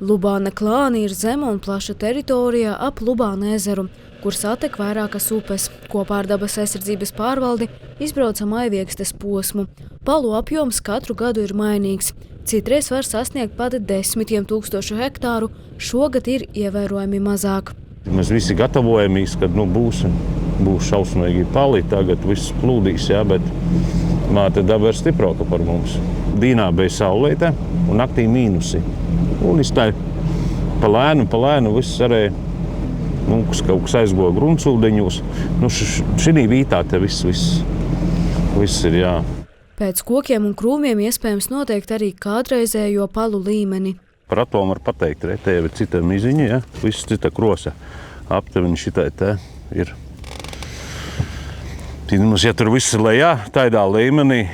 Lubāna klāni ir zema un plaša teritorija ap Lubāna ezeru, kur satek vairākas upes. Kopā ar dabas aizsardzības pārvaldi izbraucam Aiviekstes posmu. Palu apjoms katru gadu ir mainīgs. Citreiz var sasniegt pat 10 000 hektāru, šogad ir ievērojami mazāk. Mēs visi gatavojamies, kad būs šausmīgi pali, tagad viss plūdīs, bet māte daba ir stiprāka par mums. Dīnā bija saulēte un naktī mīnusi. Un izstāja pa lēnu viss arī, kaut kas aizgoja gruntsūdeņos. Šī vītā te viss ir, jā. Pēc kokiem un krūmiem iespējams noteikt arī kādreizējo palu līmeni. Par atlomu var pateikt, te jau ir cita miziņa, ja? Viss cita krosa. Apteveni šitai te ir. Ja tur viss ir lejā, tādā līmenī.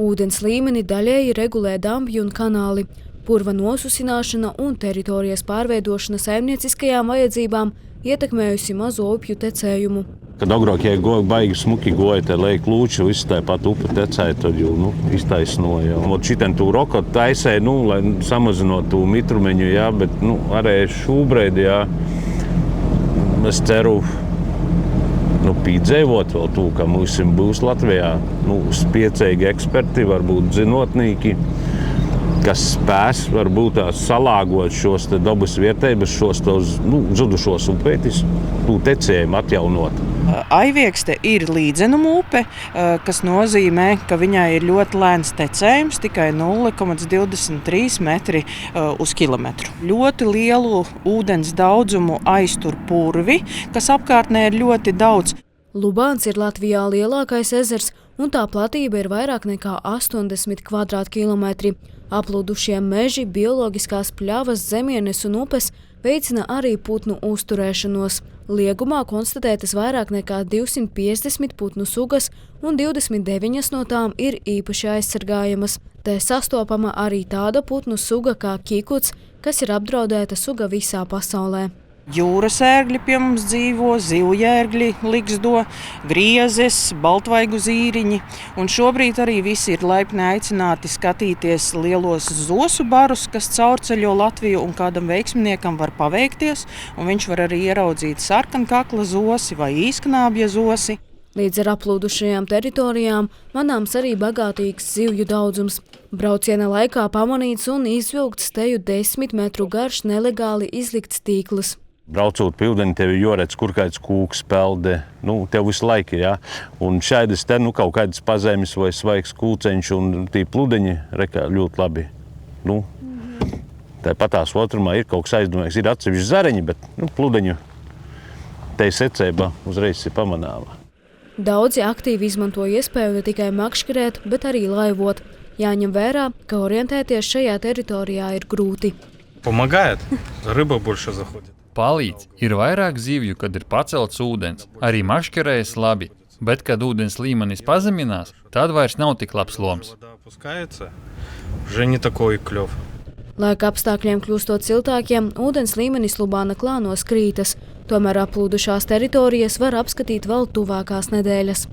Ūdens līmeni daļēji regulē dambi un kanāli. Purva nosusināšana un teritorijas pārveidošana saimnieciskajām vajadzībām ietekmējusi mazo upju tecējumu. Kad agrāk, ja baigi smuki goja, te leja klūči, viss tāpat upe tecēja, tad jau iztaisnoja. Šitien tū rokotu taisēja, lai samazinot tū mitrumeņu, bet arī šūbreid, es ceru, pīdzēvot vēl tū, ka mums būs Latvijā spiecīgi eksperti, varbūt zinotnīki, kas spēs varbūt salāgot šos dabas vietības, šos zudušos upētis, tecējumu atjaunot. Aiviekste ir līdzenuma upe, kas nozīmē, ka viņai ir ļoti lēns tecējums, tikai 0,23 metri uz kilometru. Ļoti lielu ūdens daudzumu aiztur purvi, kas apkārtnē ir ļoti daudz. Lubāns ir Latvijā lielākais ezers, un tā platība ir vairāk nekā 80 kvadrātkilometri. Aplūdušie meži, bioloģiskās pļavas, zemienes un upes veicina arī putnu uzturēšanos. Liegumā konstatētas vairāk nekā 250 putnu sugas, un 29 no tām ir īpaši aizsargājamas. Te sastopama arī tāda putnu suga kā kikuts, kas ir apdraudēta suga visā pasaulē. Jūras ērgļi pie mums dzīvo, zivjērgļi ligzdo, griezes, baltvaigu zīriņi. Un šobrīd arī visi ir laipni aicināti skatīties lielos zosu barus, kas caurceļo Latviju un kādam veiksminiekam var paveikties. Un viņš var arī ieraudzīt sarkankakla zosi vai īsknābja zosi. Līdz ar aplūdušajām teritorijām manāms arī bagātīgs zivju daudzums. Brauciena laikā pamanīts un izvilkts teju 10 metru garš nelegāli izlikts tīkls. Braucot pildiņu, tev ir jāredz, kur kāds kūks, pelde, tev visu laiku, Un šaidas te, kaut kādas pazemes vai svaigs kūceņš un tī pludeņi rekā ļoti labi. Tāpatās otrumā ir kaut kas aizdomīgs, ir atsevišķi zareņi, bet pludeņu te secībā uzreiz ir pamanāma. Daudzi aktīvi izmanto iespēju ne tikai makškerēt, bet arī laivot. Jāņem vērā, ka orientēties šajā teritorijā ir grūti. Помогает, рыба больше заходит. Palīdz, ir vairāk zivju, kad ir pacelts ūdens, arī maškerējas labi, bet, kad ūdens līmenis pazeminās, tad vairs nav tik labs loms. Laika apstākļiem kļūstot siltākiem, ūdens līmenis Lubāna klānos krītas, tomēr aplūdušās teritorijas var apskatīt vēl tuvākās nedēļas.